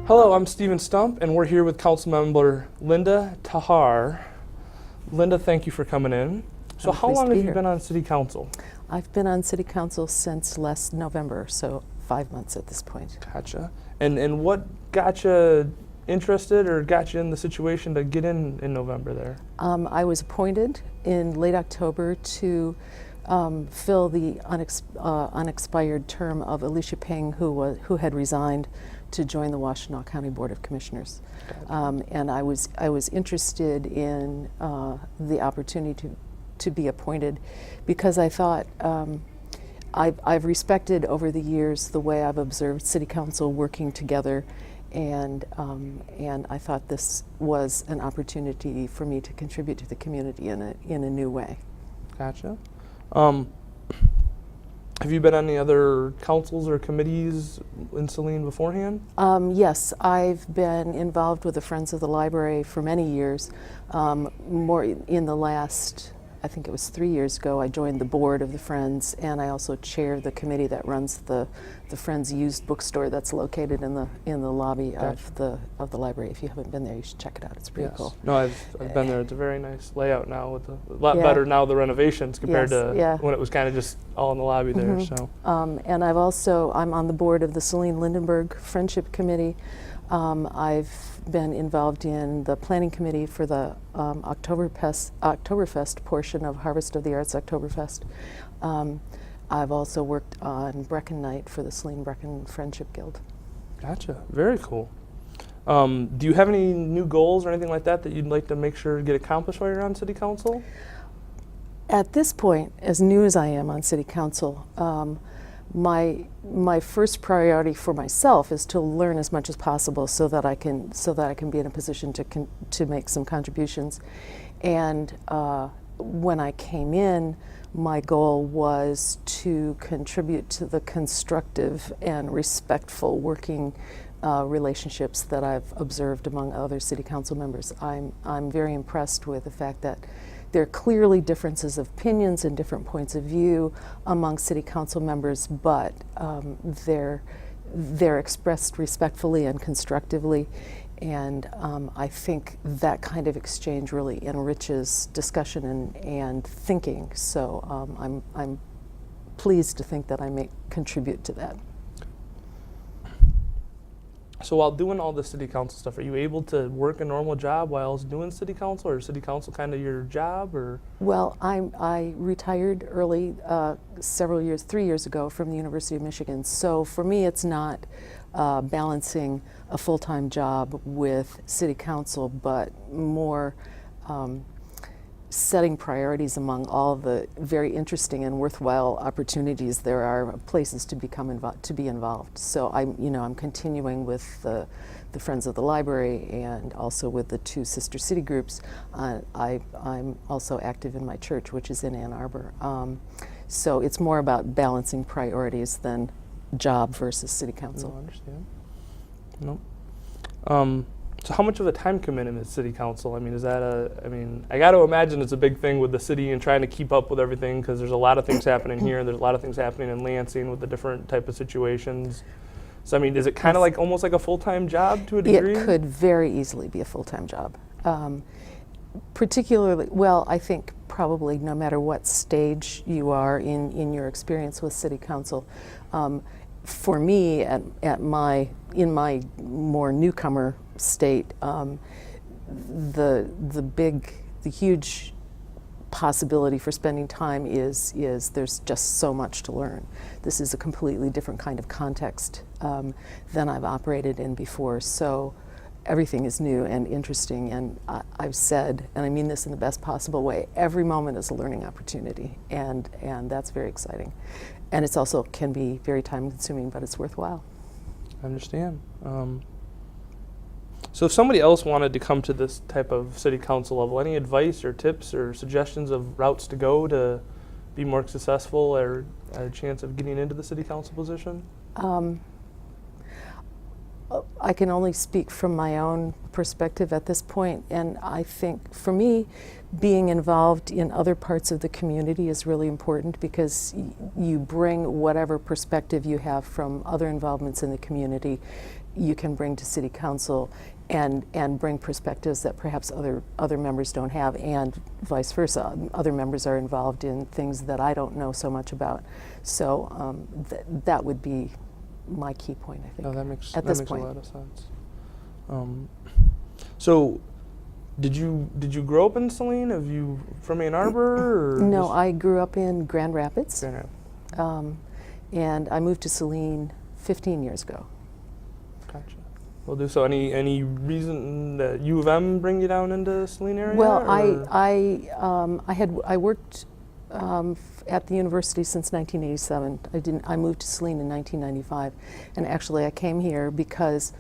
Hello, I'm Stephen Stump, and we're here with Councilmember Linda TerHaar. Linda, thank you for coming in. So how long have you been on City Council? I've been on City Council since last November, so 5 months at this point. Gotcha. And what got you interested or got you in the situation to get in November there? I was appointed in late October to fill the unexpired term of Alicia Ping, who had resigned to join the Washtenaw County Board of Commissioners. Gotcha. And I was interested in the opportunity to be appointed because I thought I've respected over the years the way I've observed City Council working together, and I thought this was an opportunity for me to contribute to the community in a new way. Gotcha. Have you been on any other councils or committees in Saline beforehand? Yes, I've been involved with the Friends of the Library for many years. More in the last, I think it was 3 years ago, I joined the board of the Friends, and I also chair the committee that runs the Friends used bookstore that's located in the lobby Gotcha. of the library. If you haven't been there, you should check it out. It's pretty cool. No, I've been there. It's a very nice layout now, with a lot better now, the renovations compared to when it was kind of just all in the lobby there. So. And I'm on the board of the Saline Lindenberg Friendship Committee. I've been involved in the planning committee for the Oktoberfest portion of Harvest of the Arts Oktoberfest. I've also worked on Brecken Night for the Saline Brecken Friendship Guild. Gotcha. Very cool. Do you have any new goals or anything like that that you'd like to make sure get accomplished while you're on City Council? At this point, as new as I am on City Council, my first priority for myself is to learn as much as possible so that I can be in a position to make some contributions. And when I came in, my goal was to contribute to the constructive and respectful working relationships that I've observed among other City Council members. I'm very impressed with the fact that there are clearly differences of opinions and different points of view among City Council members, but they're expressed respectfully and constructively, and I think that kind of exchange really enriches discussion and thinking. So I'm pleased to think that I may contribute to that. So while doing all the City Council stuff, are you able to work a normal job while doing City Council, or is City Council kind of your job, or? Well, I retired early 3 years ago from the University of Michigan. So for me, it's not balancing a full-time job with City Council, but more setting priorities among all the very interesting and worthwhile opportunities there are, places to be involved. So I'm continuing with the Friends of the Library and also with the 2 sister city groups. I'm also active in my church, which is in Ann Arbor. So it's more about balancing priorities than job versus City Council. No, I understand. No. So how much of a time commitment is City Council? I mean, I got to imagine it's a big thing with the city and trying to keep up with everything, because there's a lot of things happening here, and there's a lot of things happening in Lansing with the different type of situations. So I mean, is it kind of like almost like a full-time job to a degree? It could very easily be a full-time job. Particularly, well, I think probably no matter what stage you are in your experience with City Council, for me, in my more newcomer state, the huge possibility for spending time is there's just so much to learn. This is a completely different kind of context than I've operated in before. So everything is new and interesting, and I've said, and I mean this in the best possible way, every moment is a learning opportunity, and that's very exciting. And it's also can be very time consuming, but it's worthwhile. I understand. So if somebody else wanted to come to this type of City Council level, any advice or tips or suggestions of routes to go to be more successful or a chance of getting into the City Council position? I can only speak from my own perspective at this point, and I think for me, being involved in other parts of the community is really important, because you bring whatever perspective you have from other involvements in the community you can bring to City Council and bring perspectives that perhaps other members don't have, and vice versa. Other members are involved in things that I don't know so much about. So that would be my key point, I think. No, that makes at this a point. lot of sense. So, did you grow up in Saline? Have you from Ann Arbor? Or No, just I grew up in Grand Rapids, Grand Rapids? and I moved to Saline 15 years ago. Gotcha. Well, do so. Any reason that U of M bring you down into Saline area? Well, or? I worked at the university since 1987. I moved to Saline in 1995, and actually I came here because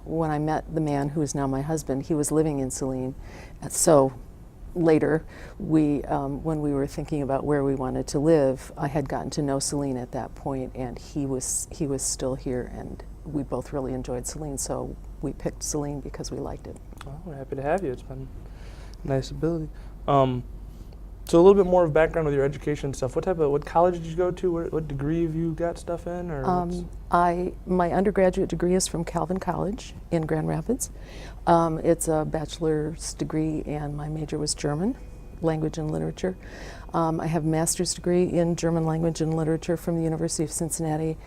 when I met the man who is now my husband, he was living in Saline. So later, when we were thinking about where we wanted to live, I had gotten to know Saline at that point, and he was still here, and we both really enjoyed Saline, so we picked Saline because we liked it. Oh, we're happy to have you. It's been a nice ability. So a little bit more of background with your education stuff. What college did you go to? What degree have you got stuff in? Or my undergraduate degree is from Calvin College in Grand Rapids. It's a bachelor's degree, and my major was German, language and literature. I have a master's degree in German language and literature from the University of Cincinnati,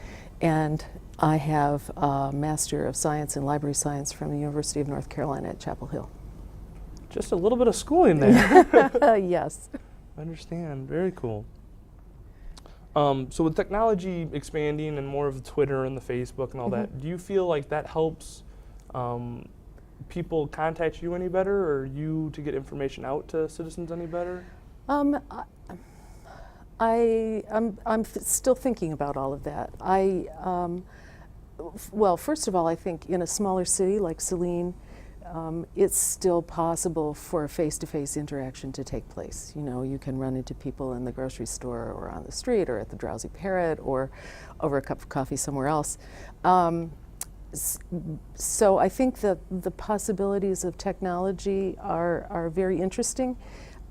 and I have a Master of Science in Library Science from the University of North Carolina at Chapel Hill. just a little bit of schooling there. Yes. I understand. Very cool. So with technology expanding and more of the Twitter and the Facebook and all that, do you feel like that helps people contact you any better, or you to get information out to citizens any better? I'm still thinking about all of that. Well, first of all, I think in a smaller city like Saline, it's still possible for a face-to-face interaction to take place. You know, you can run into people in the grocery store or on the street or at the Drowsy Parrot or over a cup of coffee somewhere else. So I think that the possibilities of technology are very interesting,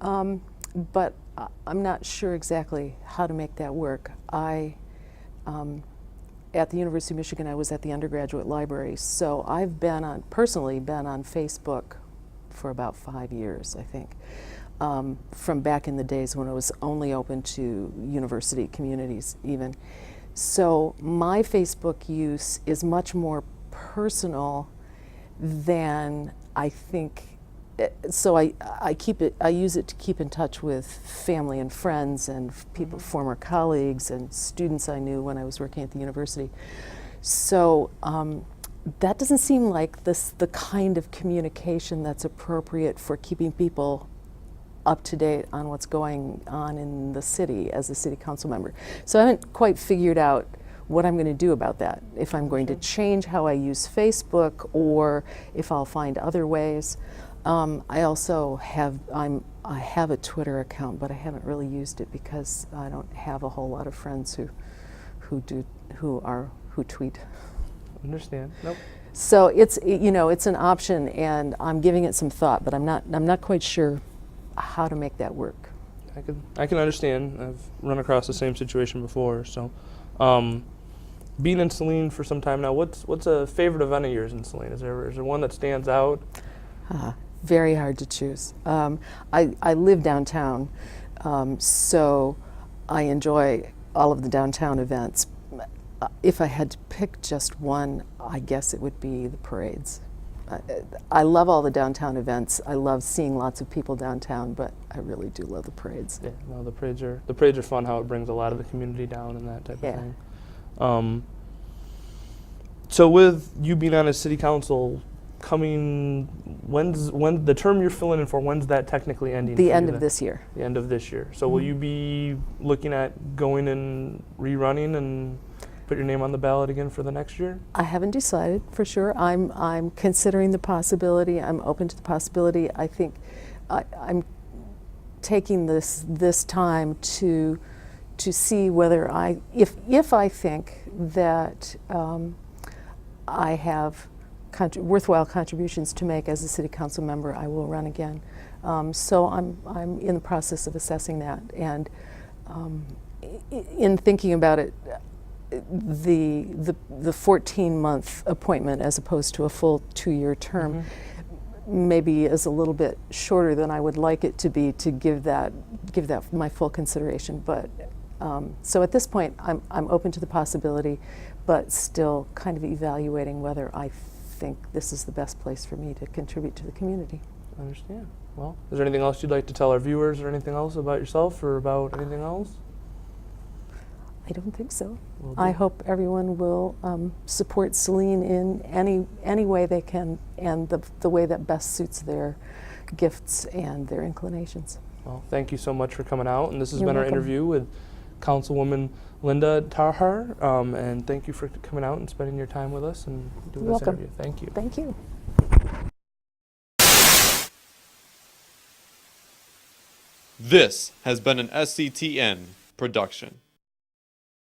but I'm not sure exactly how to make that work. At the University of Michigan, I was at the undergraduate library, so I've personally been on Facebook for about 5 years, I think, from back in the days when it was only open to university communities even. So my Facebook use is much more personal than I think. So I use it to keep in touch with family and friends and people, former colleagues and students I knew when I was working at the university. So that doesn't seem like the kind of communication that's appropriate for keeping people up to date on what's going on in the city as a city council member. So I haven't quite figured out what I'm going to do about that, if I'm going to change how I use Facebook or if I'll find other ways. I also have I have a Twitter account, but I haven't really used it because I don't have a whole lot of friends who tweet. Understand? Nope. So it's an option, and I'm giving it some thought, but I'm not quite sure how to make that work. I can understand. I've run across the same situation before. So, being in Saline for some time now, what's a favorite event of yours in Saline? Is there one that stands out? Very hard to choose. I live downtown, so I enjoy all of the downtown events. If I had to pick just one, I guess it would be the parades. I love all the downtown events. I love seeing lots of people downtown, but I really do love the parades. Yeah, no, the parades are fun. How it brings a lot of the community down and that type of thing. So with you being on a city council, when the term you're filling in for, when's that technically ending? The end of this year. The end of this year. So will you be looking at going and rerunning and put your name on the ballot again for the next year? I haven't decided for sure. I'm considering the possibility. I'm open to the possibility. I think I'm taking this time to see whether if I think that I have worthwhile contributions to make as a city council member, I will run again. So I'm in the process of assessing that, and in thinking about it, the 14-month appointment as opposed to a full 2-year term maybe is a little bit shorter than I would like it to be to give that my full consideration. But so at this point, I'm open to the possibility, but still kind of evaluating whether I think this is the best place for me to contribute to the community. I understand. Well, is there anything else you'd like to tell our viewers, or anything else about yourself, or about anything else? I don't think so. Will I do. hope everyone will support Saline in any way they can, and the way that best suits their gifts and their inclinations. Well, thank you so much for coming out, and this has You're been our welcome. interview with Councilwoman Linda TerHaar, and thank you for coming out and spending your time with us and doing You're this welcome. interview. Thank you. Thank you. This has been an SCTN production.